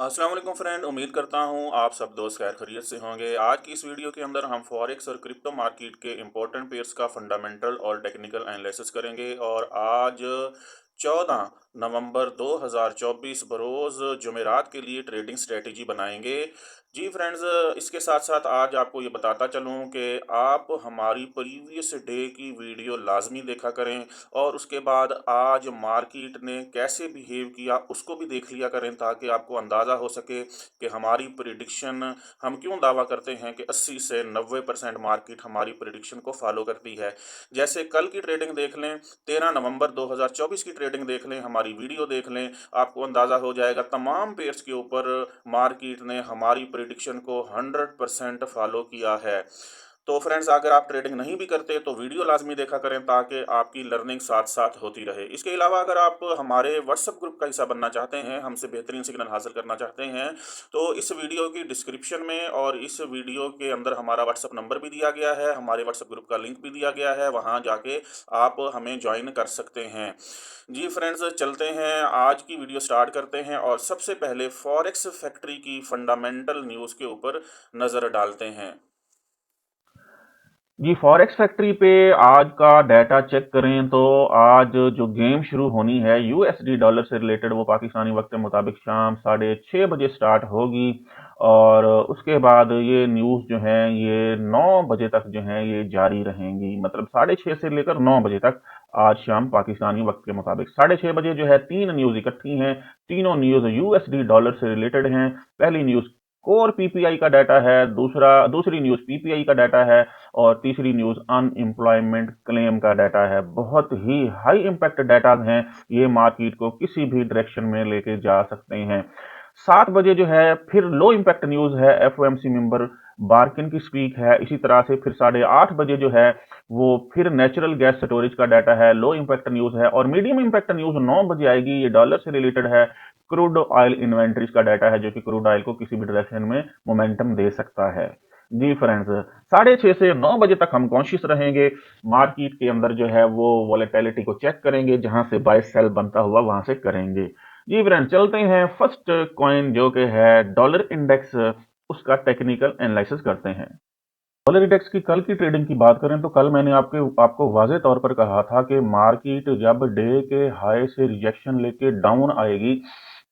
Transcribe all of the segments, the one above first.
अस्सलाम वालेकुम फ्रेंड, उम्मीद करता हूँ आप सब दोस्त खैर खैरियत से होंगे। आज की इस वीडियो के अंदर हम फॉरेक्स और क्रिप्टो मार्केट के इंपॉर्टेंट पेयर्स का फंडामेंटल और टेक्निकल एनालिसिस करेंगे। और आज 14 नवंबर 2024 बरोज़ जुमेरात के लिए ट्रेडिंग स्ट्रेटेजी बनाएंगे। जी फ्रेंड्स, इसके साथ साथ आज आपको ये बताता चलूँ कि आप हमारी प्रीवियस डे की वीडियो लाजमी देखा करें और उसके बाद आज मार्केट ने कैसे बिहेव किया उसको भी देख लिया करें, ताकि आपको अंदाज़ा हो सके कि हमारी प्रिडिक्शन, हम क्यों दावा करते हैं कि 80 से 90% मार्केट हमारी प्रिडिक्शन को फॉलो करती है। जैसे कल की ट्रेडिंग देख लें, 13 नवंबर 2024 की ट्रेडिंग देख लें, हमारी वीडियो देख लें, आपको अंदाज़ा हो जाएगा तमाम पेयर्स के ऊपर मार्केट ने हमारी प्रिडिक्शन को 100% फॉलो किया है। तो फ्रेंड्स, अगर आप ट्रेडिंग नहीं भी करते तो वीडियो लाजमी देखा करें, ताकि आपकी लर्निंग साथ साथ होती रहे। इसके अलावा अगर आप हमारे व्हाट्सएप ग्रुप का हिस्सा बनना चाहते हैं, हमसे बेहतरीन सिग्नल हासिल करना चाहते हैं, तो इस वीडियो की डिस्क्रिप्शन में और इस वीडियो के अंदर हमारा व्हाट्सएप नंबर भी दिया गया है, हमारे व्हाट्सएप ग्रुप का लिंक भी दिया गया है, वहाँ जाके आप हमें ज्वाइन कर सकते हैं। जी फ्रेंड्स, चलते हैं, आज की वीडियो स्टार्ट करते हैं और सबसे पहले फॉरेक्स फैक्ट्री की फंडामेंटल न्यूज़ के ऊपर नज़र डालते हैं। जी, फॉरेक्स फैक्ट्री पे आज का डाटा चेक करें तो आज जो गेम शुरू होनी है यूएसडी डॉलर से रिलेटेड, वो पाकिस्तानी वक्त के मुताबिक शाम 6:30 बजे स्टार्ट होगी। और उसके बाद ये न्यूज़ जो है ये 9 बजे तक जो है ये जारी रहेंगी, मतलब 6:30 से लेकर 9 बजे तक। आज शाम पाकिस्तानी वक्त के मुताबिक 6:30 बजे जो है तीन न्यूज़ इकट्ठी हैं। तीनों न्यूज़ यूएसडी डॉलर से रिलेटेड हैं। पहली न्यूज़ कोर पीपीआई का डाटा है, दूसरी न्यूज़ पीपीआई का डाटा है, और तीसरी न्यूज़ अनएम्प्लॉयमेंट क्लेम का डाटा है। बहुत ही हाई इम्पैक्ट डाटा हैं, ये मार्केट को किसी भी डायरेक्शन में लेके जा सकते हैं। 7 बजे जो है फिर लो इम्पैक्ट न्यूज़ है, एफओएमसी मेंबर बार्किन की स्पीक है। इसी तरह से फिर 8:30 बजे जो है वो फिर नेचुरल गैस स्टोरेज का डाटा है, लो इम्पैक्ट न्यूज़ है। और मीडियम इम्पैक्ट न्यूज़ 9 बजे आएगी, ये डॉलर से रिलेटेड है। क्रूड ऑयल इन्वेंट्रीज का डाटा है, जो कि क्रूड ऑयल को किसी भी डायरेक्शन में मोमेंटम दे सकता है। जी फ्रेंड्स, 6:30 से 9 बजे तक हम कॉन्शियस रहेंगे। मार्केट के अंदर जो है वो वॉलेटिलिटी को चेक करेंगे, जहां से बाय सेल बनता हुआ वहां से करेंगे। जी फ्रेंड्स, चलते हैं फर्स्ट कॉइन जो कि है डॉलर इंडेक्स, उसका टेक्निकल एनालिसिस करते हैं। डॉलर इंडेक्स की कल की ट्रेडिंग की बात करें तो कल मैंने आपको वाजे तौर पर कहा था कि मार्केट जब डे के हाई से रिजेक्शन लेके डाउन आएगी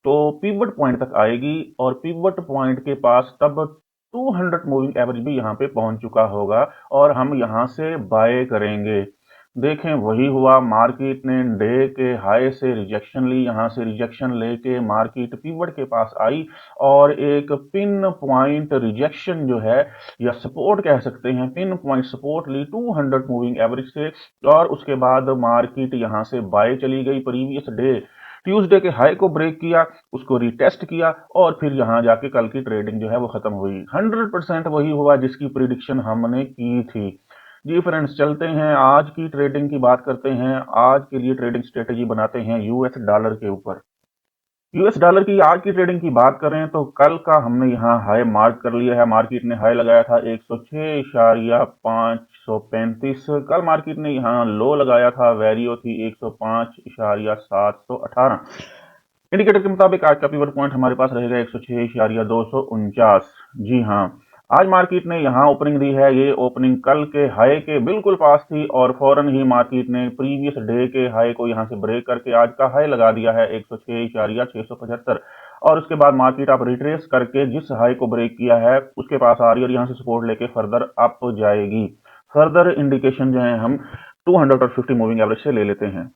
तो पिवट पॉइंट तक आएगी, और पिवट पॉइंट के पास तब 200 मूविंग एवरेज भी यहाँ पे पहुंच चुका होगा, और हम यहाँ से बाय करेंगे। देखें, वही हुआ। मार्केट ने डे के हाई से रिजेक्शन ली, यहाँ से रिजेक्शन लेके मार्केट पिवट के पास आई और एक पिन पॉइंट रिजेक्शन जो है, या सपोर्ट कह सकते हैं, पिन पॉइंट सपोर्ट ली 200 मूविंग एवरेज से। और उसके बाद मार्केट यहाँ से बाय चली गई। प्रीवियस डे ट्यूसडे के हाई को ब्रेक किया, उसको रिटेस्ट किया, और फिर यहां जाके कल की ट्रेडिंग जो है वो खत्म हुई। 100% वही हुआ जिसकी प्रिडिक्शन हमने की थी। जी फ्रेंड्स, चलते हैं आज की ट्रेडिंग की बात करते हैं। आज के लिए ट्रेडिंग स्ट्रेटेजी बनाते हैं यूएस डॉलर के ऊपर। यूएस डॉलर की आज की ट्रेडिंग की बात करें तो कल का हमने यहाँ हाई मार्क कर लिया है। मार्केट ने हाई लगाया था 106.535। कल मार्केट ने यहाँ लो लगाया था, वैल्यू थी 105.718। इंडिकेटर के मुताबिक आज का पिवट पॉइंट हमारे पास रहेगा 106.249। जी हाँ, आज मार्केट ने यहाँ ओपनिंग दी है। ये ओपनिंग कल के हाई के बिल्कुल पास थी, और फौरन ही मार्केट ने प्रीवियस डे के हाई को यहाँ से ब्रेक करके आज का हाई लगा दिया है 106.675। और उसके बाद मार्केट आप रिट्रेस करके जिस हाई को ब्रेक किया है उसके पास आ रही है, और यहाँ से सपोर्ट लेके फर्दर अप जाएगी। फर्दर इंडिकेशन जो है हम 250 मूविंग एवरेज से ले लेते हैं।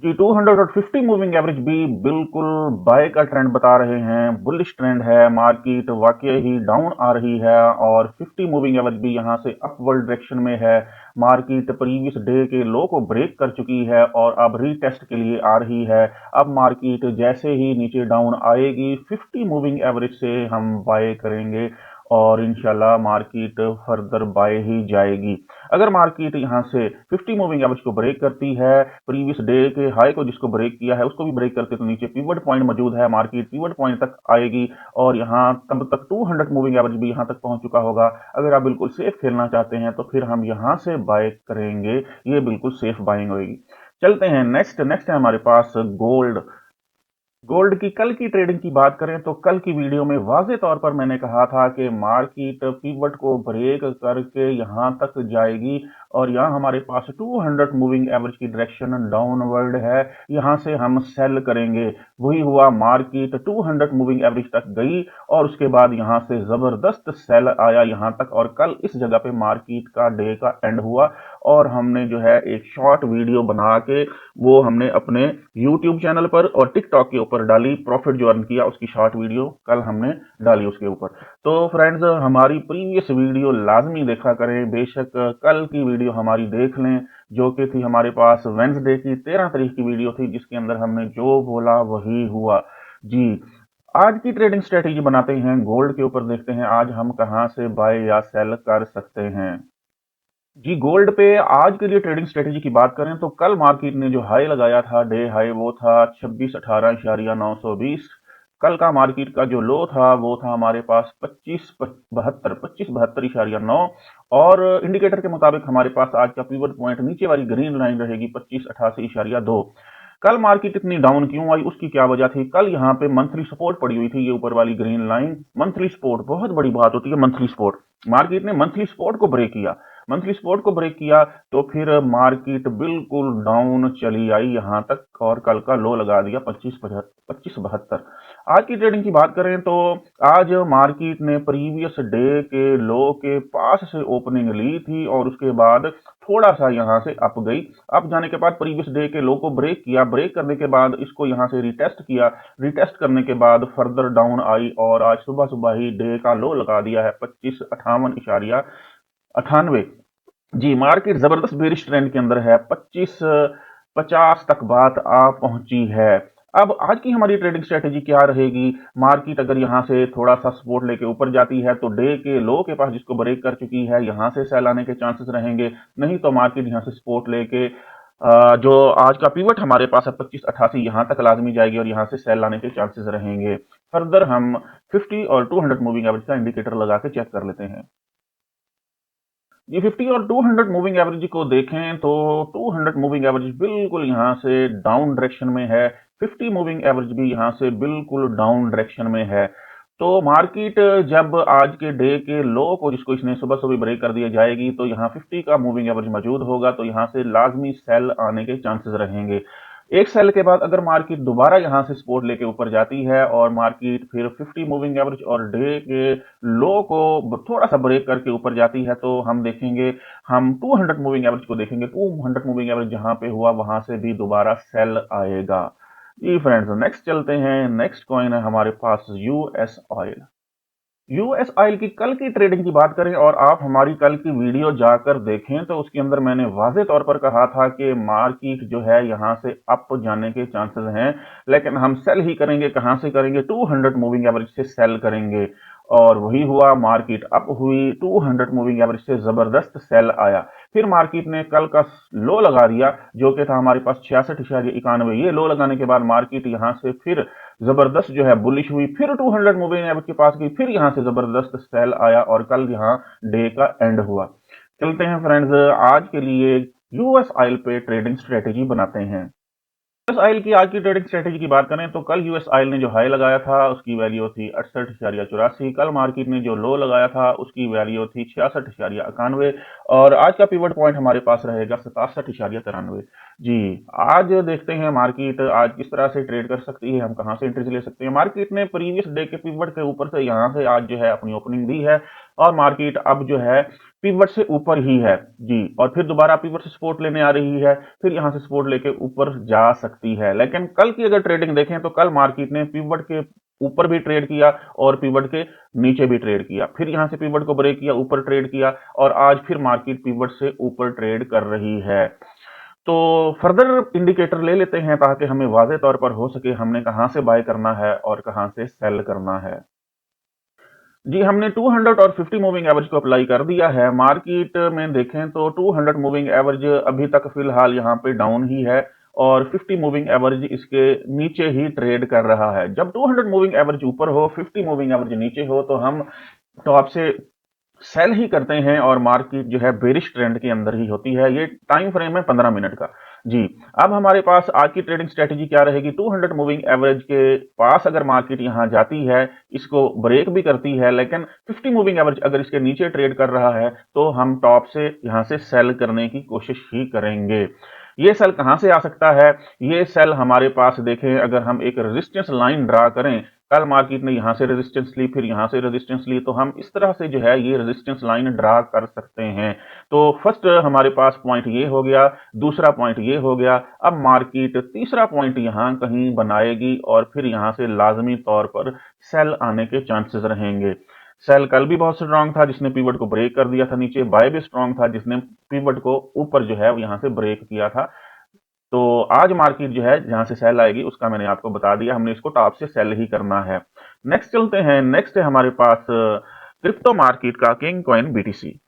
जी, 250 मूविंग एवरेज भी बिल्कुल बाय का ट्रेंड बता रहे हैं, बुलिश ट्रेंड है। मार्केट वाकई ही डाउन आ रही है, और 50 मूविंग एवरेज भी यहां से अपवर्ड डायरेक्शन में है। मार्केट प्रीवियस डे के लो को ब्रेक कर चुकी है और अब रीटेस्ट के लिए आ रही है। अब मार्केट जैसे ही नीचे डाउन आएगी 50 मूविंग एवरेज से हम बाय करेंगे, और इंशाल्लाह मार्केट फर्दर बाय ही जाएगी। अगर मार्केट यहां से 50 मूविंग एवरेज को ब्रेक करती है, प्रीवियस डे के हाई को जिसको ब्रेक किया है उसको भी ब्रेक करते, तो नीचे पिवट पॉइंट मौजूद है। मार्केट पिवट पॉइंट तक आएगी, और यहां तब तक 200 मूविंग एवरेज भी यहां तक पहुंच चुका होगा। अगर आप बिल्कुल सेफ खेलना चाहते हैं तो फिर हम यहां से बाय करेंगे, ये बिल्कुल सेफ बाइंग होगी। चलते हैं नेक्स्ट है हमारे पास गोल्ड। गोल्ड की कल की ट्रेडिंग की बात करें तो कल की वीडियो में वाज़े तौर पर मैंने कहा था कि मार्केट पिवट को ब्रेक करके यहां तक जाएगी और यहां हमारे पास 200 मूविंग एवरेज की डायरेक्शन डाउनवर्ड है, यहां से हम सेल करेंगे। वही हुआ, मार्केट 200 मूविंग एवरेज तक गई और उसके बाद यहां से जबरदस्त सेल आया यहां तक, और कल इस जगह पे मार्केट का डे का एंड हुआ और हमने जो है एक शॉर्ट वीडियो बना के वो हमने अपने YouTube चैनल पर और टिकटॉक के ऊपर डाली। प्रॉफिट जो अर्न किया उसकी शॉर्ट वीडियो कल हमने डाली उसके ऊपर। तो फ्रेंड्स, हमारी प्रीवियस वीडियो लाजमी देखा करें, बेशक कल की वीडियो हमारी देख लें जो कि थी हमारे पास वेंसडे की 13 तारीख की वीडियो थी, जिसके अंदर हमने जो बोला वही हुआ। जी, आज की ट्रेडिंग स्ट्रेटेजी बनाते हैं, गोल्ड के ऊपर देखते हैं आज हम कहां से बाय या सेल कर सकते हैं। जी, गोल्ड पे आज के लिए ट्रेडिंग स्ट्रेटेजी की बात करें तो कल मार्केट ने जो हाई लगाया था, डे हाई, वो था 2618.920। कल का मार्केट का जो लो था वो था हमारे पास 2572.9, और इंडिकेटर के मुताबिक हमारे पास आज का पिवट पॉइंट नीचे वाली ग्रीन लाइन रहेगी 2588.2। कल मार्केट इतनी डाउन क्यों आई, उसकी क्या वजह थी? कल यहाँ पे मंथली सपोर्ट पड़ी हुई थी, ये ऊपर वाली ग्रीन लाइन। मंथली सपोर्ट बहुत बड़ी बात होती है, मंथली सपोर्ट। मार्केट ने मंथली सपोर्ट को ब्रेक किया, मंथली सपोर्ट को ब्रेक किया तो फिर मार्केट बिल्कुल डाउन चली आई यहां तक और कल का लो लगा दिया 2572। आज की ट्रेडिंग की बात करें तो आज मार्केट ने प्रीवियस डे के लो के पास से ओपनिंग ली थी और उसके बाद थोड़ा सा यहां से अप गई। अप जाने के बाद प्रीवियस डे के लो को ब्रेक किया, ब्रेक करने के बाद इसको यहां से रिटेस्ट किया, रिटेस्ट करने के बाद फर्दर डाउन आई और आज सुबह सुबह ही डे का लो लगा दिया है 2558.98। जी, मार्केट जबरदस्त बेरिश ट्रेंड के अंदर है, 2550 तक बात आ पहुंची है। अब आज की हमारी ट्रेडिंग स्ट्रेटेजी क्या रहेगी? मार्केट अगर यहां से थोड़ा सा सपोर्ट लेके ऊपर जाती है तो डे के लो के पास जिसको ब्रेक कर चुकी है यहां से सेल आने के चांसेस रहेंगे, नहीं तो मार्केट यहां से सपोर्ट लेके जो आज का पिवट हमारे पास है 2588, यहां तक लाजमी जाएगी और यहां से सेल लाने के चांसेस रहेंगे। फर्दर हम 50 और 200 मूविंग एवरेज का इंडिकेटर लगा के चेक कर लेते हैं। ये 50 और 200 मूविंग एवरेज को देखें तो 200 मूविंग एवरेज बिल्कुल यहां से डाउन डायरेक्शन में है, 50 मूविंग एवरेज भी यहां से बिल्कुल डाउन डायरेक्शन में है। तो मार्केट जब आज के डे के लो को जिसको इसने सुबह सुबह ब्रेक कर दिया जाएगी तो यहाँ 50 का मूविंग एवरेज मौजूद होगा, तो यहाँ से लाजमी सेल आने के चांसेस रहेंगे। एक सेल के बाद अगर मार्केट दोबारा यहां से सपोर्ट लेके ऊपर जाती है और मार्केट फिर 50 मूविंग एवरेज और डे के लो को थोड़ा सा ब्रेक करके ऊपर जाती है तो हम देखेंगे, हम 200 मूविंग एवरेज को देखेंगे। 200 मूविंग एवरेज जहां पे हुआ वहां से भी दोबारा सेल आएगा। जी फ्रेंड्स, नेक्स्ट चलते हैं। नेक्स्ट कॉइन है हमारे पास यूएस ऑयल। यूएस ऑयल की कल की ट्रेडिंग की बात करें और आप हमारी कल की वीडियो जाकर देखें तो उसके अंदर मैंने वाजे तौर पर कहा था कि मार्केट जो है यहां से अप जाने के चांसेस हैं, लेकिन हम सेल ही करेंगे। कहां से करेंगे? 200 मूविंग एवरेज से सेल करेंगे और वही हुआ, मार्केट अप हुई, 200 मूविंग एवरेज से जबरदस्त सेल आया। फिर मार्केट ने कल का लो लगा दिया जो कि था हमारे पास 66.91। ये लो लगाने के बाद मार्केट यहां से फिर जबरदस्त जो है बुलिश हुई, फिर 200 मूविंग एवरेज के पास गई, फिर यहां से जबरदस्त सेल आया और कल यहां डे का एंड हुआ। चलते हैं फ्रेंड्स, आज के लिए यूएस ऑयल पे ट्रेडिंग स्ट्रेटेजी बनाते हैं। यूएस ऑयल की आज की ट्रेडिंग स्ट्रेटेजी की बात करें तो कल यूएस ऑयल ने जो हाई लगाया था उसकी वैल्यू थी 68.84। कल मार्केट ने जो लो लगाया था उसकी वैल्यू थी 66.91 और आज का पिवट पॉइंट हमारे पास रहेगा 67.93। जी, आज देखते हैं मार्केट आज किस तरह से ट्रेड कर सकती है, हम कहां से एंट्रीज ले सकते हैं। मार्केट ने प्रीवियस डे के पिवट के ऊपर से यहां से आज जो है अपनी ओपनिंग दी है और मार्केट अब जो है पिवट से ऊपर ही है। जी, और फिर दोबारा पिवट से सपोर्ट लेने आ रही है, फिर यहां से सपोर्ट लेके ऊपर जा सकती है। लेकिन कल की अगर ट्रेडिंग देखें तो कल मार्केट ने पिवट के ऊपर भी ट्रेड किया और पिवट के नीचे भी ट्रेड किया, फिर यहां से पिवट को ब्रेक किया, ऊपर ट्रेड किया और आज फिर मार्केट पिवट से ऊपर ट्रेड कर रही है। तो फर्दर इंडिकेटर ले लेते हैं ताकि हमें वाज़ेह तौर पर हो सके हमने कहां से बाय करना है और कहां से सेल करना है। जी, हमने 200 और 50 मूविंग एवरेज को अप्लाई कर दिया है। मार्केट में देखें तो 200 मूविंग एवरेज अभी तक फिलहाल यहाँ पे डाउन ही है और 50 मूविंग एवरेज इसके नीचे ही ट्रेड कर रहा है। जब 200 मूविंग एवरेज ऊपर हो, 50 मूविंग एवरेज नीचे हो तो हम टॉप से सेल ही करते हैं और मार्केट जो है बेरिश ट्रेंड के अंदर ही होती है। ये टाइम फ्रेम है 15 मिनट का। जी, अब हमारे पास आज की ट्रेडिंग स्ट्रेटेजी क्या रहेगी? 200 मूविंग एवरेज के पास अगर मार्केट यहां जाती है, इसको ब्रेक भी करती है, लेकिन 50 मूविंग एवरेज अगर इसके नीचे ट्रेड कर रहा है तो हम टॉप से यहां से सेल करने की कोशिश ही करेंगे। ये सेल कहां से आ सकता है? ये सेल हमारे पास देखें, अगर हम एक रेजिस्टेंस लाइन ड्रा करें, कल मार्केट ने यहां से रेजिस्टेंस ली, फिर यहां से रेजिस्टेंस ली, तो हम इस तरह से जो है ये रेजिस्टेंस लाइन ड्रा कर सकते हैं। तो फर्स्ट हमारे पास पॉइंट ये हो गया, दूसरा पॉइंट ये हो गया। अब मार्केट तीसरा पॉइंट यहां कहीं बनाएगी और फिर यहां से लाजमी तौर पर सेल आने के चांसेस रहेंगे। सेल कल भी बहुत स्ट्रांग था जिसने पिवट को ब्रेक कर दिया था नीचे, बाय भी स्ट्रांग था जिसने पिवट को ऊपर जो है यहां से ब्रेक किया था। तो आज मार्केट जो है जहां से सेल आएगी उसका मैंने आपको बता दिया, हमने इसको टॉप से सेल ही करना है। नेक्स्ट चलते हैं, नेक्स्ट है हमारे पास क्रिप्टो मार्केट का किंग कॉइन बीटीसी।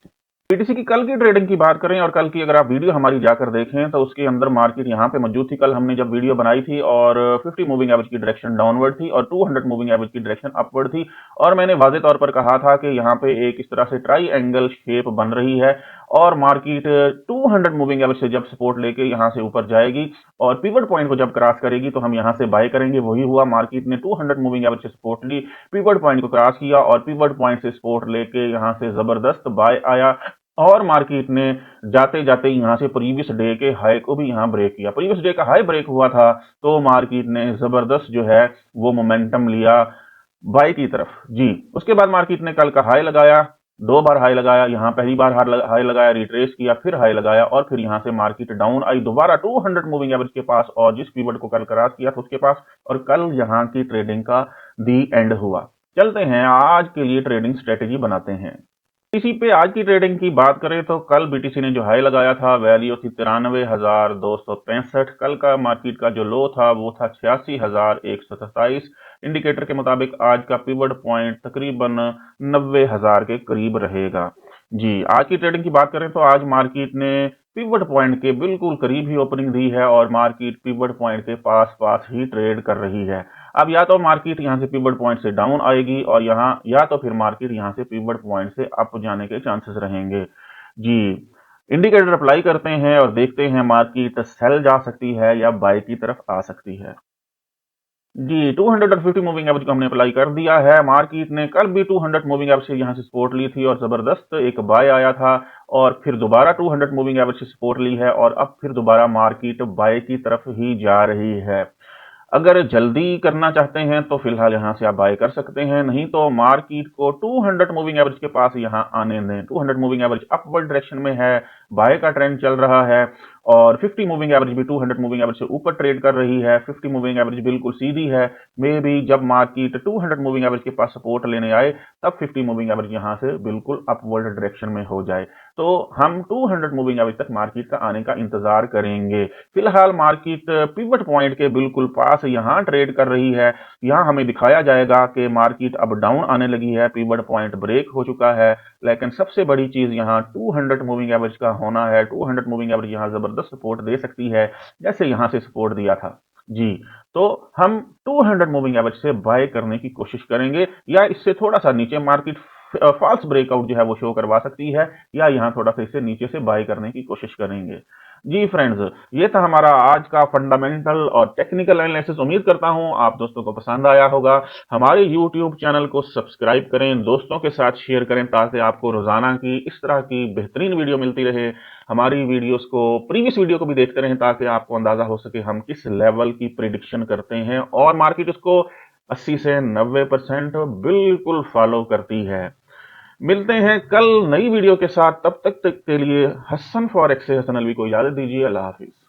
बीटीसी की कल की ट्रेडिंग की बात करें और कल की अगर आप वीडियो हमारी जाकर देखें तो उसके अंदर मार्केट यहां पे मौजूद थी। कल हमने जब वीडियो बनाई थी और 50 मूविंग एवरेज की डायरेक्शन डाउनवर्ड थी और 200 मूविंग एवरेज की डायरेक्शन अपवर्ड थी, और मैंने वाज़ेह तौर पर कहा था कि यहां पे एक इस तरह से ट्राई एंगल शेप बन रही है और मार्केट 200 मूविंग एवरेज से जब सपोर्ट लेके यहां से ऊपर जाएगी और पिवट पॉइंट को जब क्रॉस करेगी तो हम यहां से बाय करेंगे। वही हुआ, मार्केट ने 200 मूविंग एवरेज से सपोर्ट ली, पिवट पॉइंट को क्रॉस किया और पिवट पॉइंट से सपोर्ट लेके यहां से जबरदस्त बाय आया और मार्केट ने जाते जाते यहां से प्रीवियस डे के हाई को भी यहां ब्रेक किया। प्रीवियस डे का हाई ब्रेक हुआ था तो मार्केट ने जबरदस्त जो है वो मोमेंटम लिया बाय की तरफ। जी, उसके बाद मार्केट ने कल का हाई लगाया, 2 बार हाई लगाया, यहां पहली बार हाई लगाया, रिट्रेस किया, फिर हाई लगाया और फिर यहां से मार्केट डाउन आई दोबारा 200 मूविंग एवरेज के पास और जिस पीवट को कल क्रॉस किया था उसके पास, और कल यहां की ट्रेडिंग का दी एंड हुआ। चलते हैं आज के लिए ट्रेडिंग स्ट्रेटेजी बनाते हैं। बीटीसी पे आज की ट्रेडिंग की बात करें तो कल बीटीसी ने जो हाई लगाया था वैल्यू थी 93,265। कल का मार्केट का जो लो था वो था 86,127। इंडिकेटर के मुताबिक आज का पिवट पॉइंट तकरीबन 90,000 के करीब रहेगा। जी, आज की ट्रेडिंग की बात करें तो आज मार्केट ने पिवट पॉइंट के बिल्कुल करीब ही ओपनिंग दी है और मार्केट पिवट पॉइंट के पास पास ही ट्रेड कर रही है। अब या तो मार्केट यहां से पिवट पॉइंट से डाउन आएगी और यहां या तो फिर मार्केट यहां से पिवट पॉइंट से अप जाने के चांसेस रहेंगे। जी, इंडिकेटर अप्लाई करते हैं और देखते हैं मार्केट सेल जा सकती है या बाय की तरफ आ सकती है। जी, 250 मूविंग एवरेज को हमने अप्लाई कर दिया है। मार्केट ने कल भी 200 मूविंग एवरेज से यहां से सपोर्ट ली थी और जबरदस्त एक बाय आया था और फिर दोबारा 200 मूविंग एवरेज से सपोर्ट ली है और अब फिर दोबारा मार्केट बाय की तरफ ही जा रही है। अगर जल्दी करना चाहते हैं तो फिलहाल यहां से आप बाय कर सकते हैं, नहीं तो मार्केट को 200 मूविंग एवरेज के पास यहां आने दें। 200 मूविंग एवरेज अपवर्ड डायरेक्शन में है, बाय का ट्रेंड चल रहा है और 50 मूविंग एवरेज भी 200 मूविंग एवरेज से ऊपर ट्रेड कर रही है। 50 मूविंग एवरेज बिल्कुल सीधी है, मे बी जब मार्केट 200 मूविंग एवरेज के पास सपोर्ट लेने आए तब 50 मूविंग एवरेज यहां से बिल्कुल अपवर्ड डायरेक्शन में हो जाए, तो हम 200 मूविंग एवरेज तक मार्केट का आने का इंतजार करेंगे। फिलहाल मार्केट पिवट पॉइंट के बिल्कुल पास यहां ट्रेड कर रही है। यहां हमें दिखाया जाएगा कि मार्केट अब डाउन आने लगी है, पिवट पॉइंट ब्रेक हो चुका है, लेकिन सबसे बड़ी चीज यहां 200 मूविंग एवरेज का होना है। 200 मूविंग एवरेज यहां जबरदस्त सपोर्ट दे सकती है जैसे यहां से सपोर्ट दिया था। जी, तो हम 200 मूविंग एवरेज से बाय करने की कोशिश करेंगे या इससे थोड़ा सा नीचे मार्केट फॉल्स ब्रेकआउट जो है वो शो करवा सकती है या यहां थोड़ा सा इसे नीचे से बाय करने की कोशिश करेंगे। जी फ्रेंड्स, ये था हमारा आज का फंडामेंटल और टेक्निकल एनालिसिस। उम्मीद करता हूं आप दोस्तों को पसंद आया होगा। हमारे यूट्यूब चैनल को सब्सक्राइब करें, दोस्तों के साथ शेयर करें ताकि आपको रोजाना की इस तरह की बेहतरीन वीडियो मिलती रहे। हमारी वीडियोस को, प्रीवियस वीडियो को भी देखते रहें ताकि आपको अंदाजा हो सके हम किस लेवल की प्रिडिक्शन करते हैं और मार्केट उसको 80 से 90% बिल्कुल फॉलो करती है। मिलते हैं कल नई वीडियो के साथ, तब तक के लिए हसन फॉरेक्स से हसन अलवी को इजाजत दीजिए। अल्लाह हाफिज।